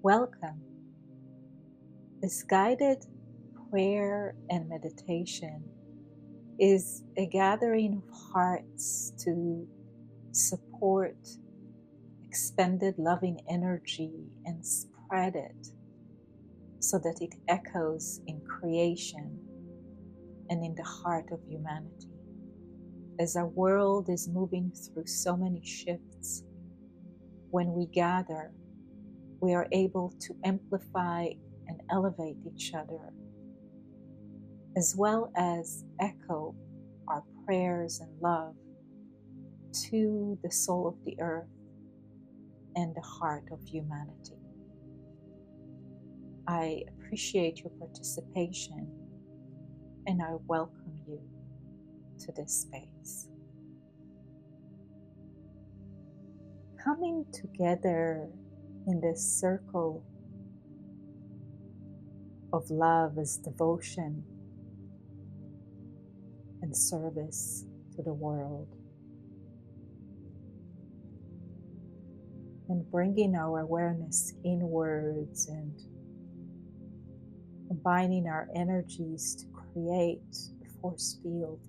Welcome. This guided prayer and meditation is a gathering of hearts to support expended loving energy and spread it so that it echoes in creation and in the heart of humanity. As our world is moving through so many shifts, when we gather, we are able to amplify and elevate each other, as well as echo our prayers and love to the soul of the earth and the heart of humanity. I appreciate your participation and I welcome you to this space. Coming together in this circle of love as devotion and service to the world, and bringing our awareness inwards and combining our energies to create a force field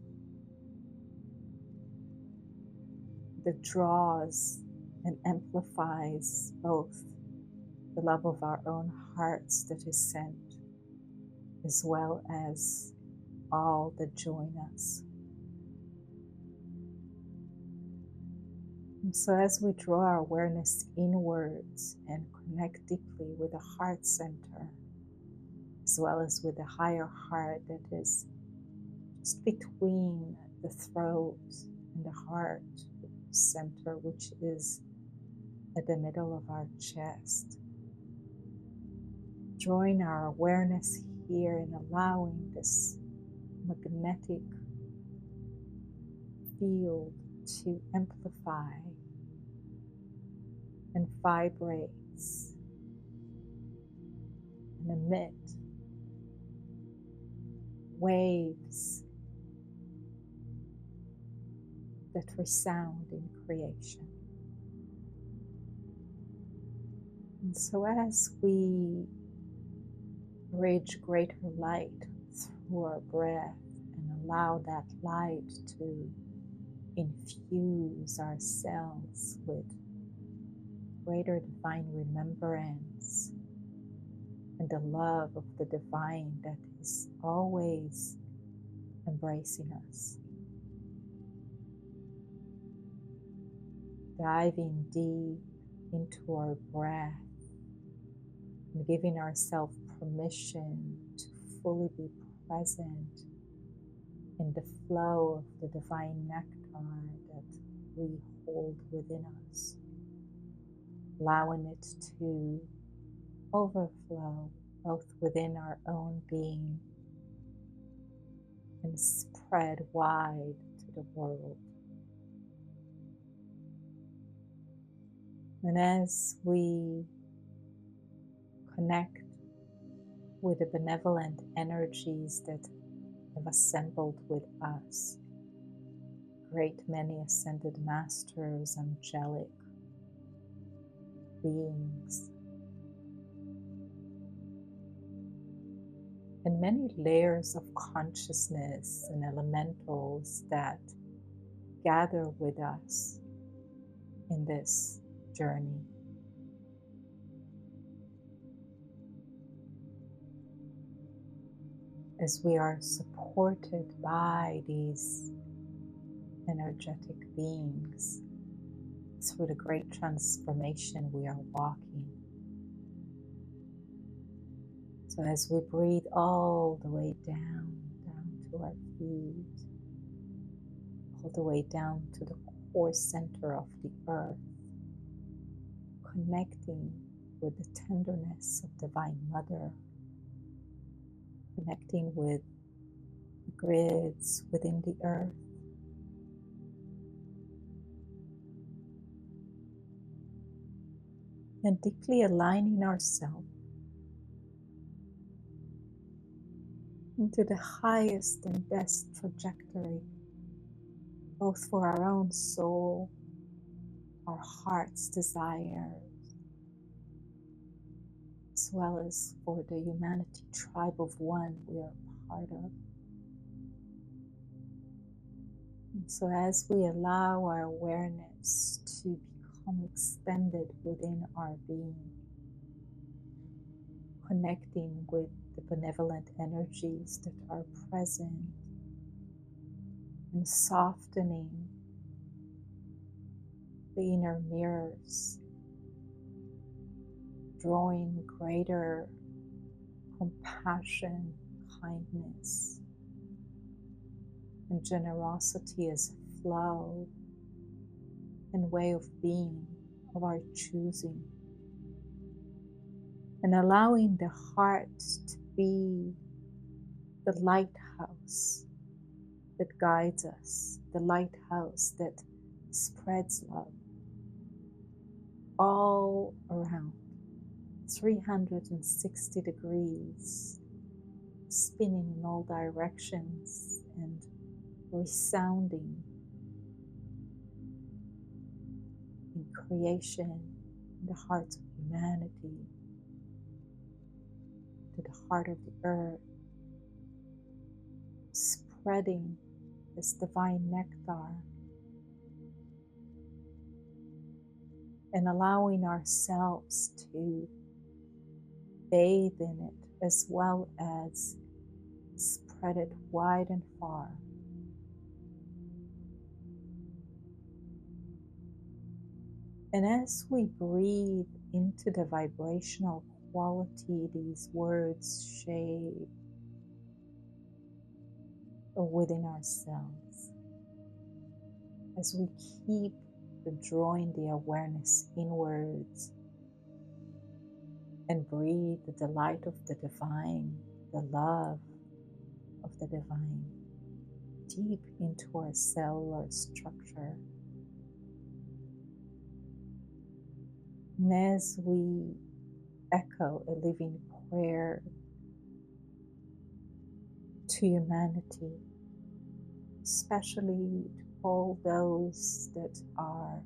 that draws and amplifies both the love of our own hearts that is sent, as well as all that join us. And so as we draw our awareness inwards and connect deeply with the heart center, as well as with the higher heart that is just between the throat and the heart center, which is at the middle of our chest. Drawing our awareness here and allowing this magnetic field to amplify and vibrates and emit waves that resound in creation. And so as we bridge greater light through our breath and allow that light to infuse our cells with greater divine remembrance and the love of the divine that is always embracing us. Diving deep into our breath and giving ourselves permission to fully be present in the flow of the divine nectar that we hold within us, allowing it to overflow both within our own being and spread wide to the world. And as we connect with the benevolent energies that have assembled with us, great many ascended masters, angelic beings, and many layers of consciousness and elementals that gather with us in this journey. As we are supported by these energetic beings through the great transformation we are walking. So as we breathe all the way down to our feet, all the way down to the core center of the earth, connecting with the tenderness of Divine Mother, connecting with the grids within the earth, and deeply aligning ourselves into the highest and best trajectory, both for our own soul, our heart's desires, as well as for the humanity tribe of one we are part of. And so as we allow our awareness to become extended within our being, connecting with the benevolent energies that are present and softening the inner mirrors, drawing greater compassion, kindness, and generosity as a flow and way of being of our choosing, and allowing the heart to be the lighthouse that guides us, the lighthouse that spreads love all around, 360 degrees, spinning in all directions and resounding in creation, in the hearts of humanity, to the heart of the earth, spreading this divine nectar and allowing ourselves to bathe in it as well as spread it wide and far. And as we breathe into the vibrational quality these words shape within ourselves, as we keep drawing the awareness inwards and breathe the light of the divine, the love of the divine, deep into our cellular structure. And as we echo a living prayer to humanity, especially to all those that are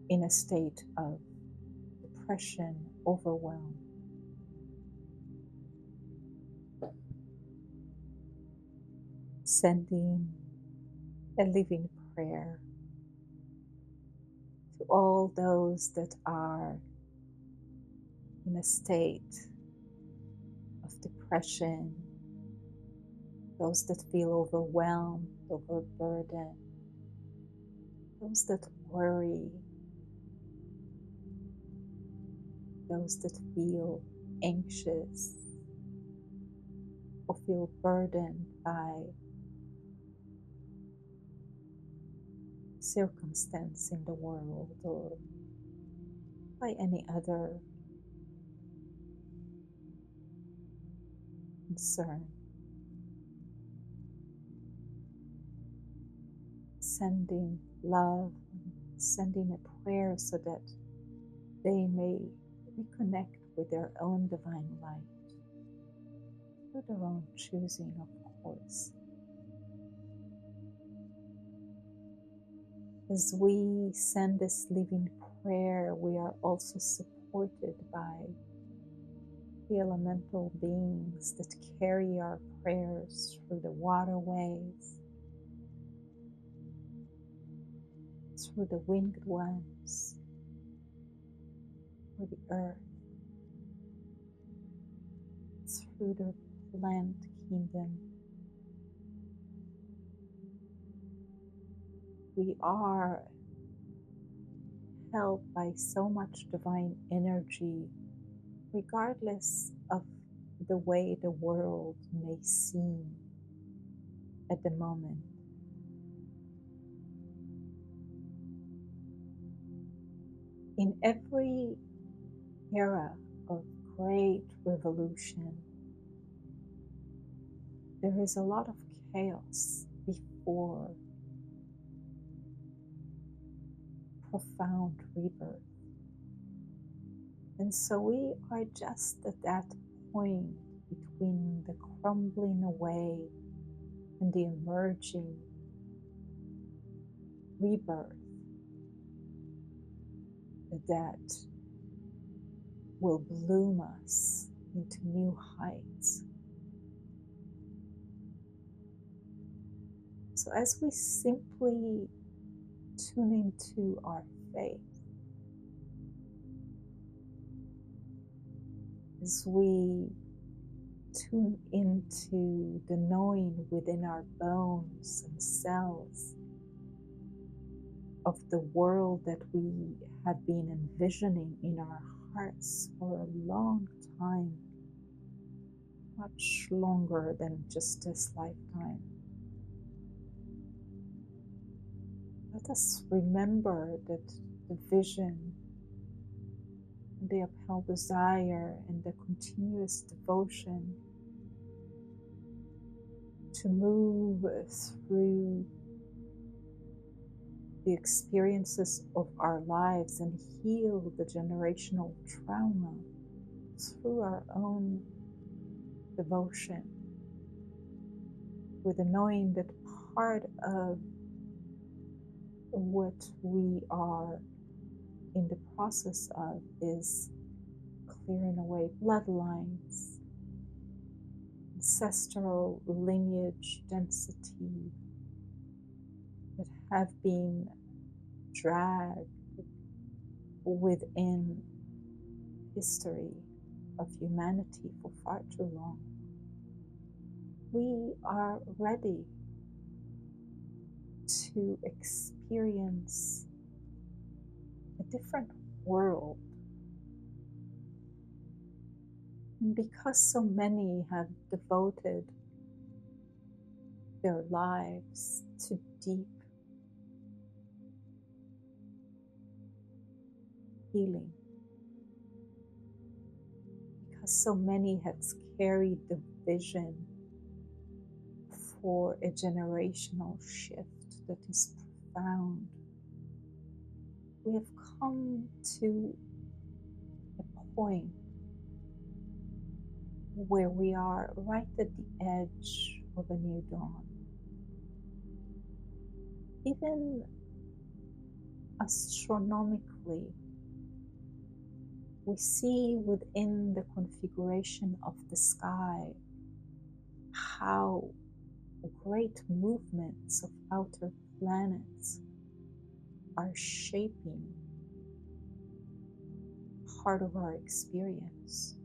in a state of depression, overwhelm, sending a living prayer to all those that are in a state of depression, those that feel overwhelmed, overburdened, those that worry, those that feel anxious or feel burdened by circumstance in the world or by any other concern. Sending love, sending a prayer so that they may reconnect with their own divine light, through their own choosing, of course. As we send this living prayer, we are also supported by the elemental beings that carry our prayers through the waterways, through the winged ones, through the earth, through the plant kingdom. We are held by so much divine energy, regardless of the way the world may seem at the moment. In every era of great revolution, there is a lot of chaos before profound rebirth. And so we are just at that point between the crumbling away and the emerging rebirth that will bloom us into new heights. So as we simply tune into our faith, as we tune into the knowing within our bones and cells of the world that we have been envisioning in our hearts for a long time, much longer than just this lifetime. Let us remember that the vision, the upheld desire, and the continuous devotion to move through the experiences of our lives and heal the generational trauma through our own devotion, with the knowing that part of what we are in the process of is clearing away bloodlines, ancestral lineage density that have been dragged within history of humanity for far too long. We are ready to experience a different world. And because so many have devoted their lives to deep healing, because so many have carried the vision for a generational shift that is profound, we have come to a point where we are right at the edge of a new dawn. Even astronomically, we see within the configuration of the sky how great movements of outer planets are shaping part of our experience.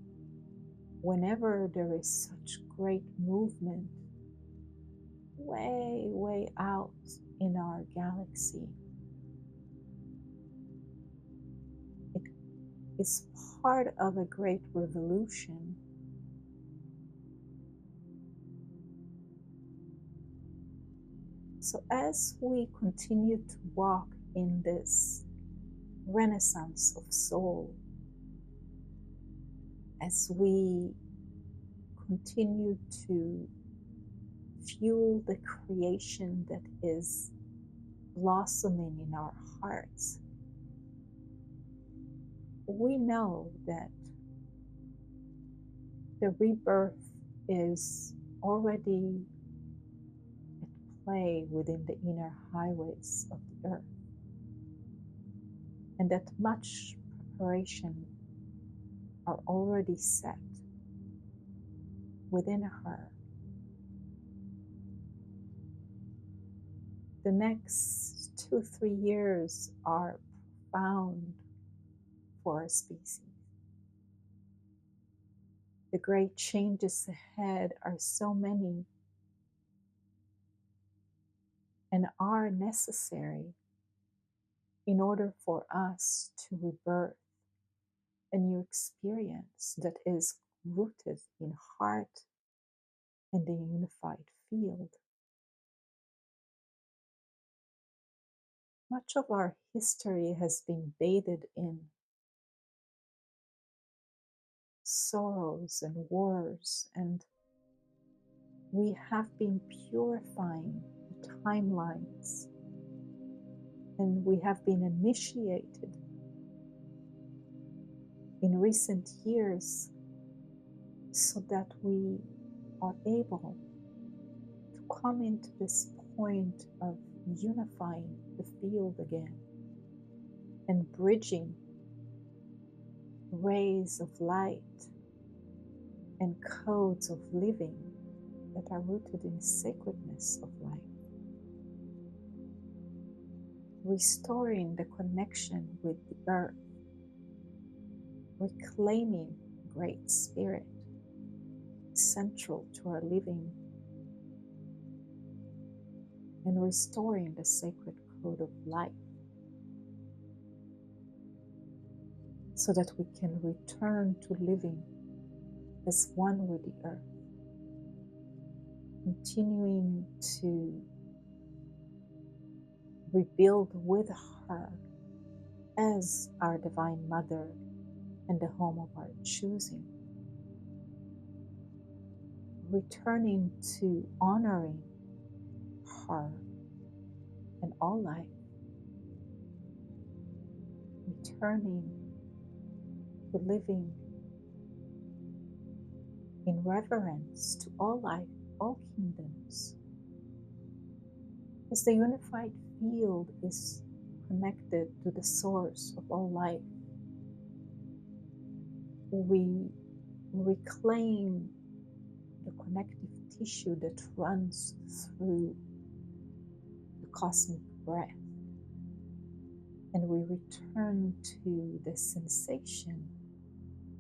Whenever there is such great movement way out in our galaxy, it is part of a great revolution. So as we continue to walk in this renaissance of soul, as we continue to fuel the creation that is blossoming in our hearts, we know that the rebirth is already at play within the inner highways of the earth, and that much preparation are already set within her. The next 2-3 years are profound for our species. The great changes ahead are so many and are necessary in order for us to rebirth a new experience that is rooted in heart and a unified field. Much of our history has been bathed in sorrows and wars, and we have been purifying the timelines, and we have been initiated in recent years so that we are able to come into this point of unifying the field again and bridging rays of light and codes of living that are rooted in sacredness of life, restoring the connection with the earth, reclaiming Great Spirit central to our living, and restoring the sacred code of life so that we can return to living as one with the earth, continuing to rebuild with her as our Divine Mother and the home of our choosing, returning to honoring her and all life, returning to living in reverence to all life, all kingdoms. As the unified field is connected to the source of all life, we reclaim the connective tissue that runs through the cosmic breath, and we return to the sensation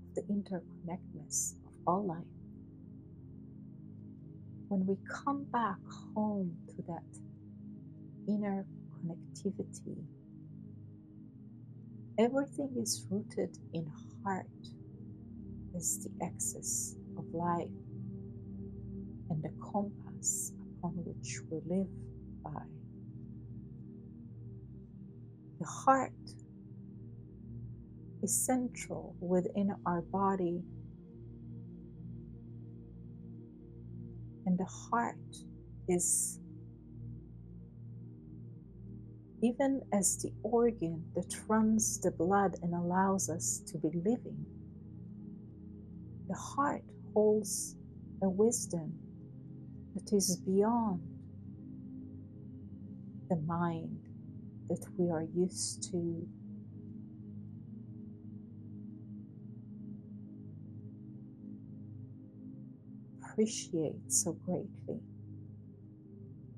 of the interconnectedness of all life. When we come back home to that inner connectivity, everything is rooted in heart as the axis of life and the compass upon which we live by. The heart is central within our body, and the heart is even as the organ that runs the blood and allows us to be living. The heart holds a wisdom that is beyond the mind that we are used to appreciate so greatly.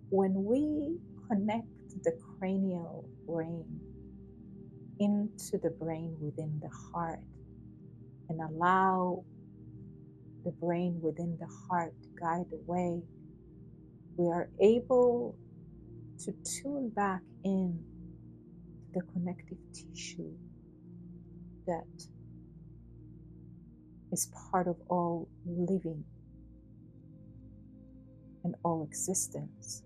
When we connect the cranial brain into the brain within the heart and allow the brain within the heart to guide the way, we are able to tune back in to the connective tissue that is part of all living and all existence.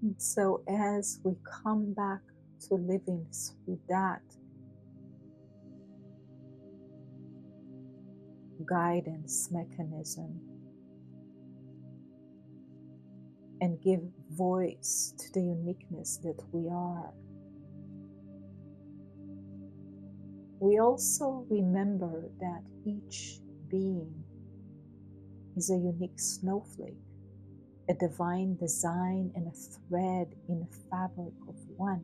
And so as we come back to living through that guidance mechanism and give voice to the uniqueness that we are, we also remember that each being is a unique snowflake, a divine design and a thread in a fabric of one.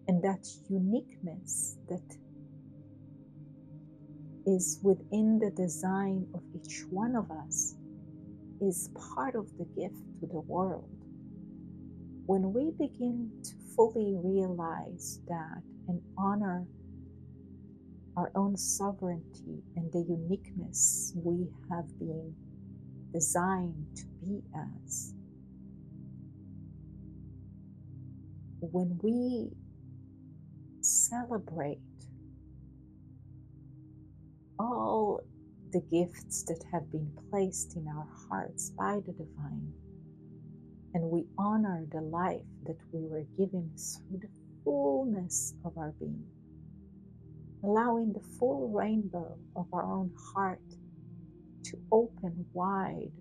And that uniqueness that is within the design of each one of us is part of the gift to the world. When we begin to fully realize that and honor our own sovereignty and the uniqueness we have been designed to be as, when we celebrate all the gifts that have been placed in our hearts by the divine, and we honor the life that we were given through the fullness of our being, allowing the full rainbow of our own heart to open wide,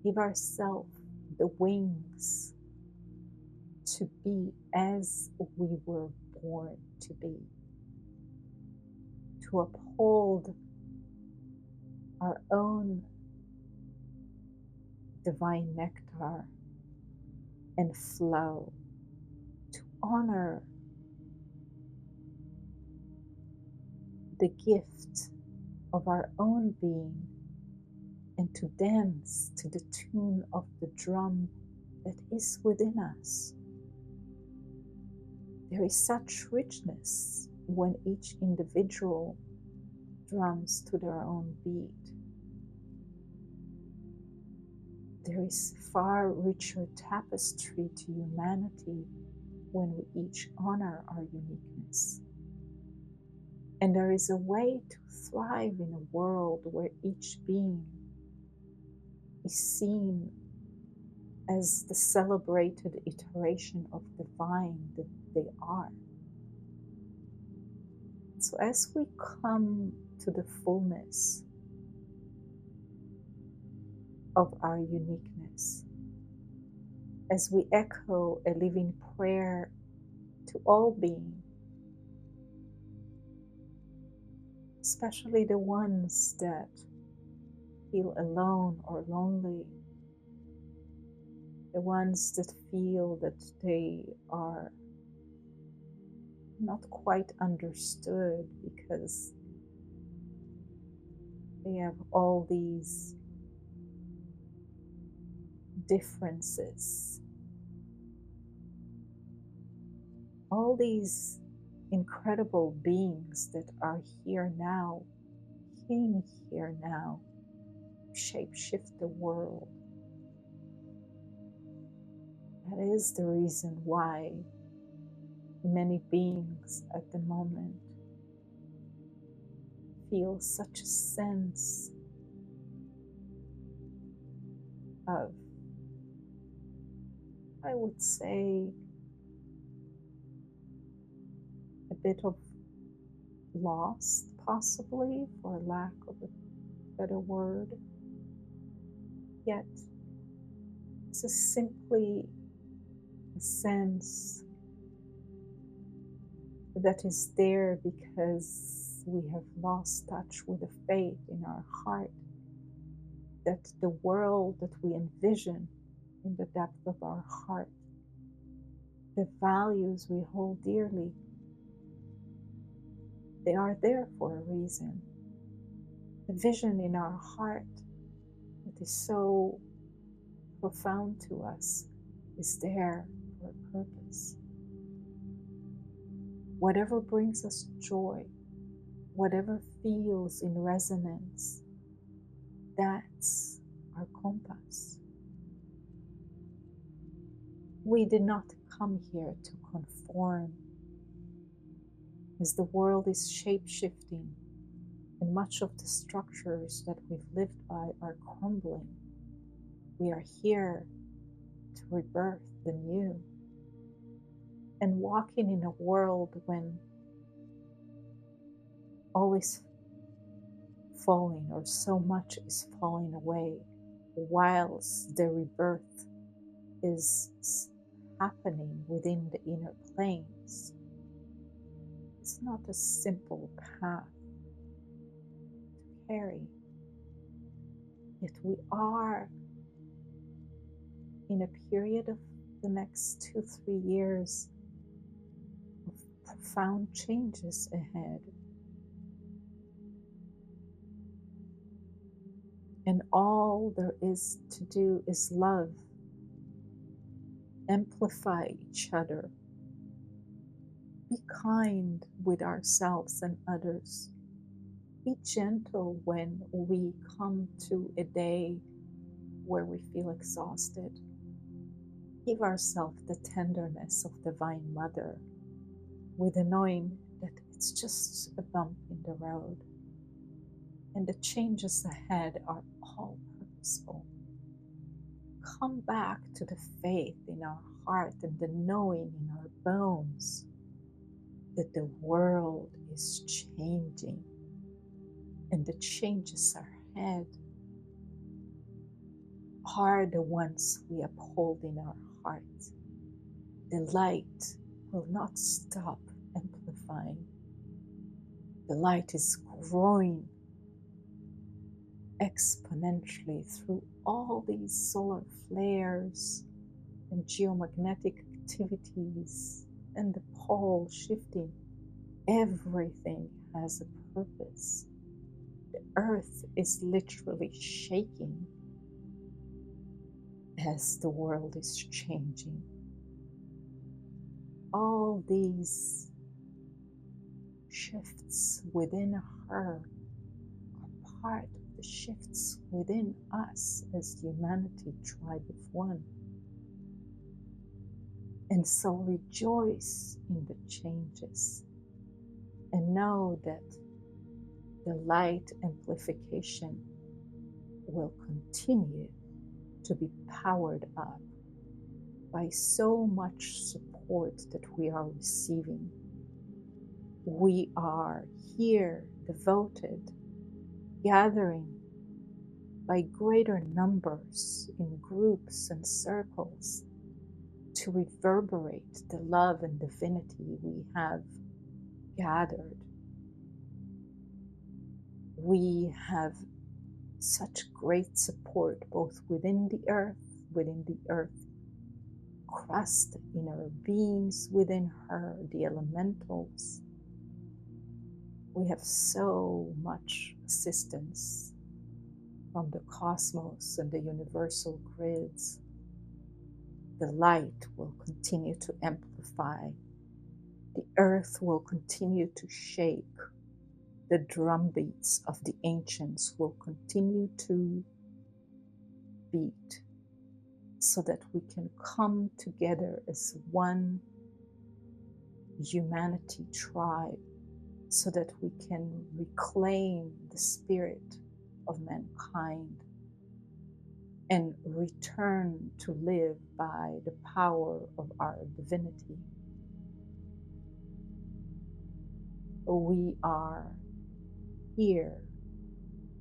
give ourselves the wings to be as we were born to be, to uphold our own divine nectar and flow, to honor the gift of our own being and to dance to the tune of the drum that is within us. There is such richness when each individual drums to their own beat. There is far richer tapestry to humanity when we each honor our uniqueness. And there is a way to thrive in a world where each being is seen as the celebrated iteration of divine that they are. So as we come to the fullness of our uniqueness, as we echo a living prayer to all beings, especially the ones that feel alone or lonely, the ones that feel that they are not quite understood because they have all these differences, all these incredible beings that are here now, came here now, shapeshift the world. That is the reason why many beings at the moment feel such a sense of, I would say, a bit of lost, possibly, for lack of a better word. Yet, it's simply a sense that is there because we have lost touch with the faith in our heart that the world that we envision in the depth of our heart, the values we hold dearly, they are there for a reason. The vision in our heart that is so profound to us is there for a purpose. Whatever brings us joy, whatever feels in resonance, that's our compass. We did not come here to conform. As the world is shape-shifting and much of the structures that we've lived by are crumbling, we are here to rebirth the new. And walking in a world when all is falling or so much is falling away, whilst the rebirth is happening within the inner planes, it's not a simple path to carry. Yet we are in a period of the next 2-3 years of profound changes ahead. And all there is to do is love, amplify each other, be kind with ourselves and others, be gentle when we come to a day where we feel exhausted. Give ourselves the tenderness of Divine Mother with the knowing that it's just a bump in the road and the changes ahead are all purposeful. Come back to the faith in our heart and the knowing in our bones that the world is changing and the changes ahead are the ones we uphold in our heart. The light will not stop amplifying. The light is growing exponentially through all these solar flares and geomagnetic activities and the pole shifting. Everything has a purpose. The earth is literally shaking as the world is changing. All these shifts within her are part of the shifts within us as humanity, tribe of one. And so rejoice in the changes and know that the light amplification will continue to be powered up by so much support that we are receiving. We are here devoted, gathering by greater numbers in groups and circles to reverberate the love and divinity we have gathered. We have such great support both within the earth crust, inner beings within her, the elementals. We have so much assistance from the cosmos and the universal grids. The light will continue to amplify. The earth will continue to shake. The drumbeats of the ancients will continue to beat so that we can come together as one humanity tribe, so that we can reclaim the spirit of mankind and return to live by the power of our divinity. We are here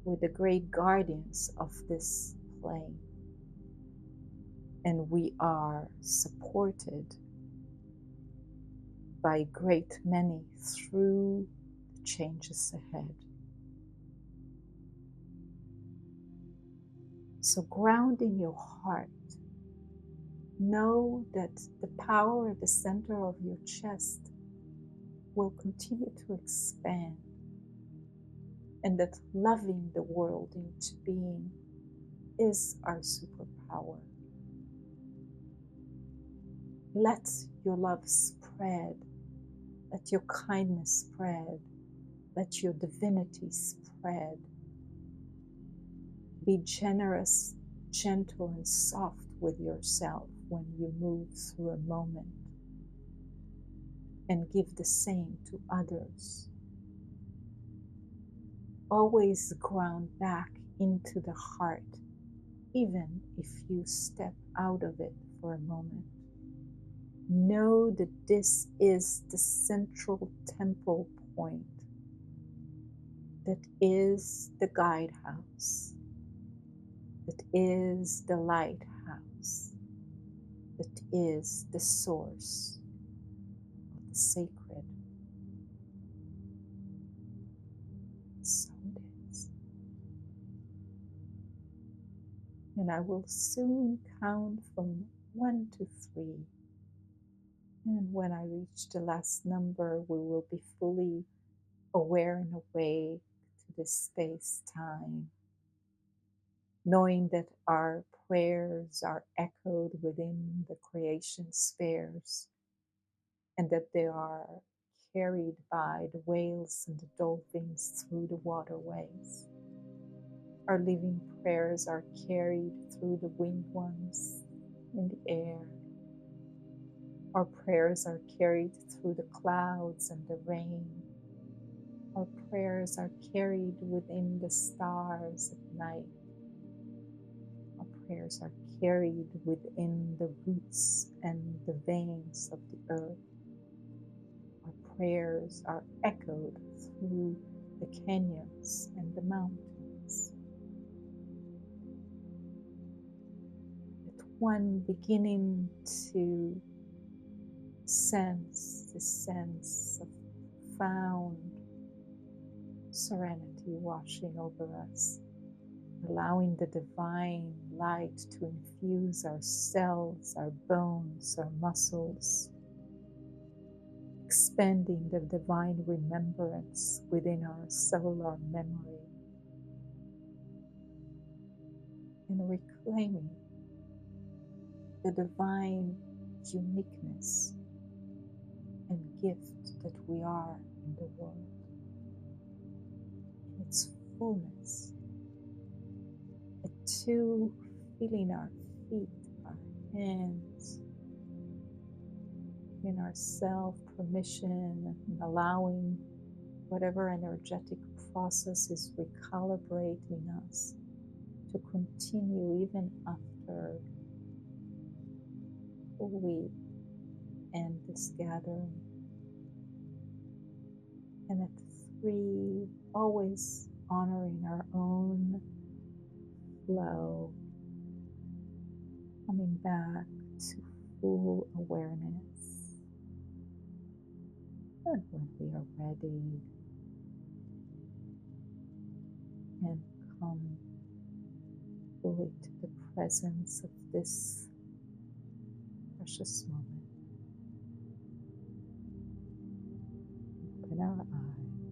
with the great guardians of this plane, and we are supported by great many through the changes ahead. So ground in your heart. Know that the power at the center of your chest will continue to expand, and that loving the world into being is our superpower. Let your love spread. Let your kindness spread. Let your divinity spread. Be generous, gentle, and soft with yourself when you move through a moment, and give the same to others. Always ground back into the heart, even if you step out of it for a moment. Know that this is the central temple point, that is the guidehouse, that is the lighthouse, that is the source of the sacred. So it is. And I will soon count from 1 to 3. And when I reach the last number, we will be fully aware and awake to this space-time, knowing that our prayers are echoed within the creation spheres, and that they are carried by the whales and the dolphins through the waterways. Our living prayers are carried through the winged ones in the air. Our prayers are carried through the clouds and the rain. Our prayers are carried within the stars at night. Our prayers are carried within the roots and the veins of the earth. Our prayers are echoed through the canyons and the mountains. At one beginning to sense the sense of profound serenity washing over us, allowing the divine light to infuse our cells, our bones, our muscles, expanding the divine remembrance within our cellular memory, and reclaiming the divine uniqueness and gift that we are in the world, in its fullness, to feeling our feet, our hands, in ourself permission, and allowing whatever energetic process is recalibrating us to continue even after we end this gathering. And at 3, always honoring our own flow, coming back to full awareness. And when we are ready, and come fully to the presence of this precious moment, open our eyes.